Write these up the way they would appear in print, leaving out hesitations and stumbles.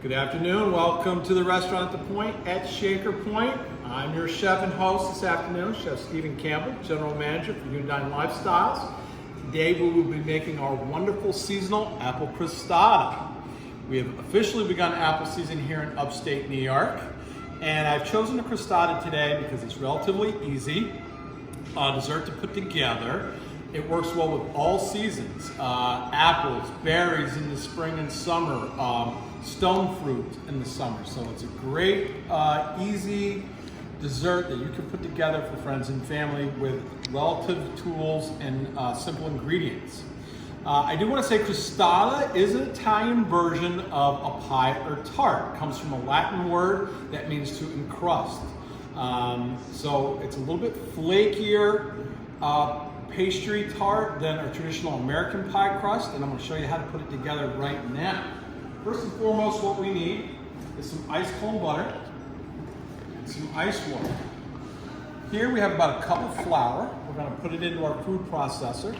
Good afternoon. Welcome to the restaurant at the Point at Shaker Point. I'm your chef and host this afternoon, Chef Steven Campbell, General Manager for Unidine Lifestyles. Today we will be making our wonderful seasonal apple crostata. We have officially begun apple season here in upstate New York, and I've chosen a crostata today because it's relatively easy dessert to put together. It works well with all seasons, apples, berries in the spring and summer, stone fruit in the summer. So it's a great, easy dessert that you can put together for friends and family with relative tools and simple ingredients. I do want to say crostata is an Italian version of a pie or tart. It comes from a Latin word that means to encrust. So it's a little bit flakier pastry tart than a traditional American pie crust, and I'm going to show you how to put it together right now. First and foremost, what we need is some ice cold butter and some ice water. Here we have about a cup of flour. We're going to put it into our food processor.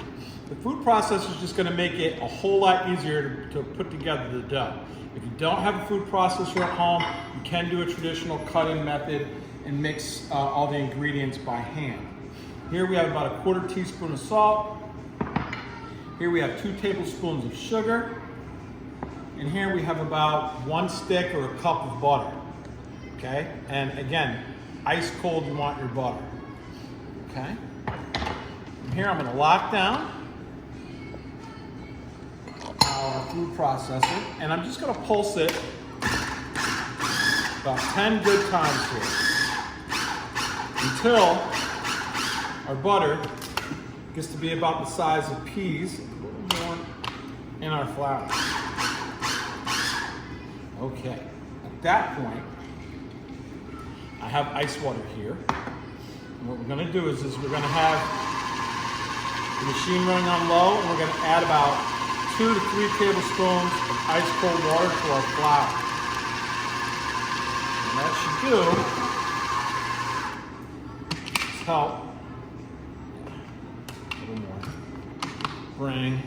The food processor is just going to make it a whole lot easier to put together the dough. If you don't have a food processor at home, you can do a traditional cutting method and mix all the ingredients by hand. Here we have about a 1/4 teaspoon of salt. Here we have 2 tablespoons of sugar. And here we have about 1 stick or a cup of butter. Okay? And again, ice cold you want your butter. Okay? And here I'm going to lock down our food processor, and I'm just going to pulse it about 10 good times here until our butter gets to be about the size of peas, a little more in our flour. Okay, at that point, I have ice water here. And what we're gonna do is we're gonna have the machine running on low, and we're gonna add about 2 to 3 tablespoons of ice cold water to our flour. And that should do is help bring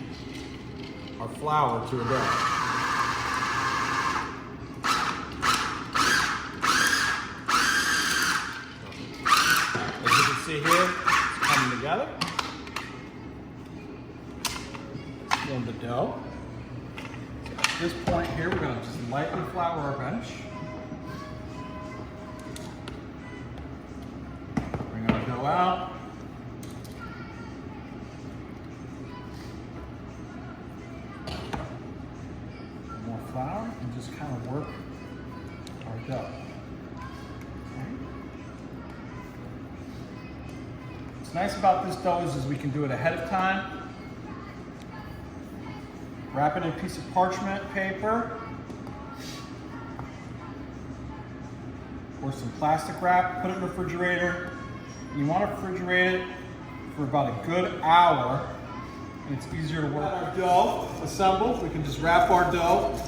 our flour to a dough. As you can see here, it's coming together. Let's form the dough. So at this point here, we're going to just lightly flour our bench. Bring our dough out. Flour and just kind of work our dough. Okay. What's nice about this dough is we can do it ahead of time. Wrap it in a piece of parchment paper or some plastic wrap, put it in the refrigerator. You want to refrigerate it for about a good hour, and it's easier to work. Our dough assembled, we can just wrap our dough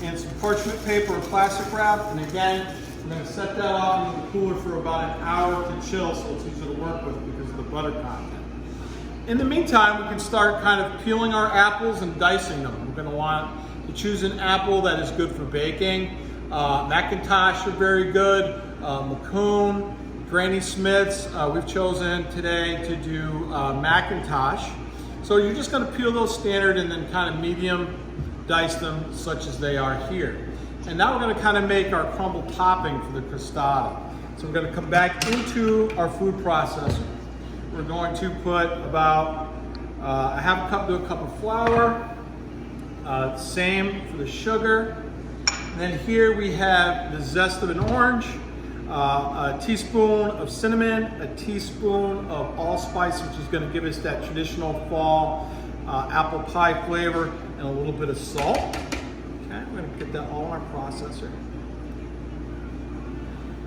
in some parchment paper or plastic wrap, and again, I'm going to set that off in the cooler for about an hour to chill so it's easier to work with because of the butter content. In the meantime, we can start kind of peeling our apples and dicing them. We're going to want to choose an apple that is good for baking. Macintosh are very good, Macoun, Granny Smiths. We've chosen today to do Macintosh. So you're just going to peel those standard and then kind of medium dice them such as they are here. And now we're going to kind of make our crumble topping for the crostata. So we're going to come back into our food processor. We're going to put about a half cup to a cup of flour. Same for the sugar. And then here we have the zest of an orange, a teaspoon of cinnamon, a teaspoon of allspice, which is going to give us that traditional fall apple pie flavor, and a little bit of salt. Okay, we're going to get that all in our processor.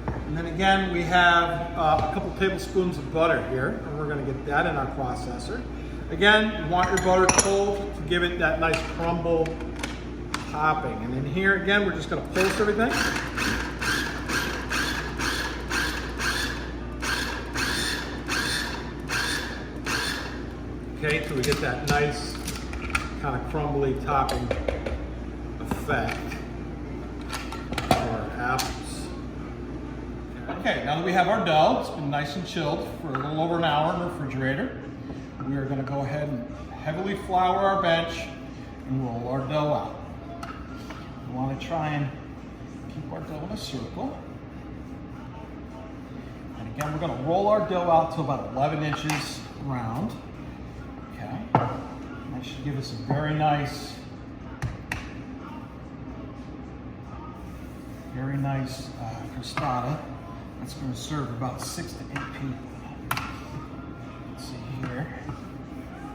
And then again, we have a couple tablespoons of butter here, and we're going to get that in our processor. Again, you want your butter cold to give it that nice crumble topping. And then here again, we're just going to pulse everything. Okay, till we get that nice kind of crumbly topping effect. Okay, now that we have our dough, it's been nice and chilled for a little over an hour in the refrigerator. We are going to go ahead and heavily flour our bench and roll our dough out. We want to try and keep our dough in a circle. And again, we're going to roll our dough out to about 11 inches round. Okay, that should give us a very nice crostata. That's going to serve about 6 to 8 people. Let's see here.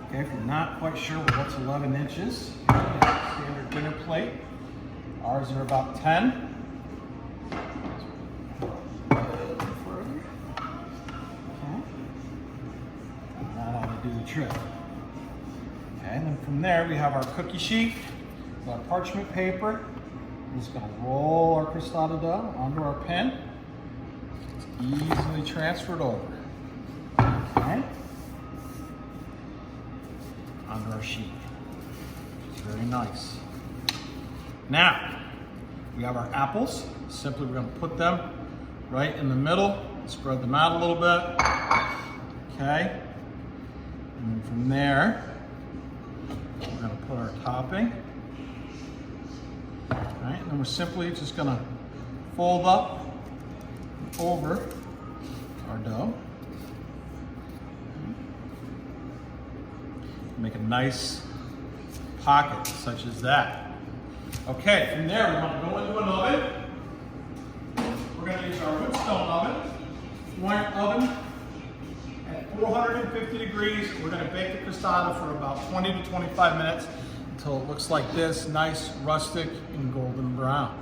Okay, if you're not quite sure what's 11 inches, standard dinner plate. Ours are about 10. Do the trick. Okay, and then from there we have our cookie sheet, our parchment paper. We're just going to roll our crostata dough onto our pen. It's easily transferred over. Okay, onto our sheet. It's very nice. Now we have our apples. Simply we're going to put them right in the middle, spread them out a little bit. Okay. And then from there, we're going to put our topping. All right, and then we're simply just going to fold up over our dough. Make a nice pocket such as that. Okay, from there we're going to go into an oven. We're going to use our wood stone oven, wire oven. At 450 degrees, we're going to bake the crostata for about 20 to 25 minutes until it looks like this, nice, rustic, and golden brown.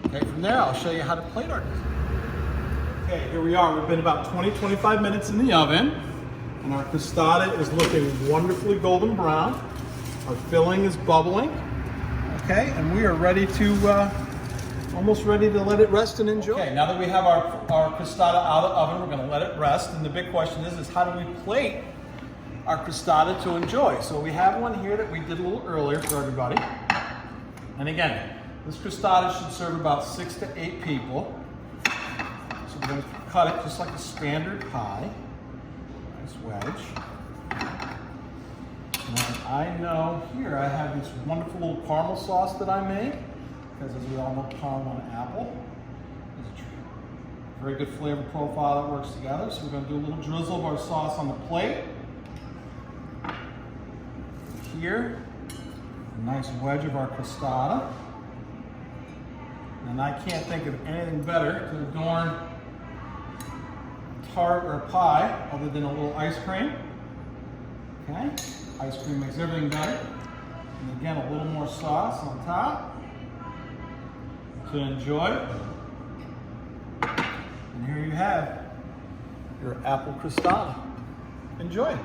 Okay, from there, I'll show you how to plate our crostata. Okay, here we are. We've been about 20-25 minutes in the oven, and our crostata is looking wonderfully golden brown. Our filling is bubbling. Okay, and we are ready to almost ready to let it rest and enjoy. Okay, now that we have our crostata out of the oven, we're going to let it rest. And the big question is how do we plate our crostata to enjoy? So we have one here that we did a little earlier for everybody. And again, this crostata should serve about 6 to 8 people. So we're going to cut it just like a standard pie. Nice wedge. And I know here I have this wonderful little caramel sauce that I made. Because as we all know, caramel and apple is a very good flavor profile that works together. So we're going to do a little drizzle of our sauce on the plate. Here, a nice wedge of our crostata. And I can't think of anything better to adorn a tart or a pie other than a little ice cream. Okay, ice cream makes everything better. And again, a little more sauce on top to enjoy. And here you have your apple crostata. Enjoy.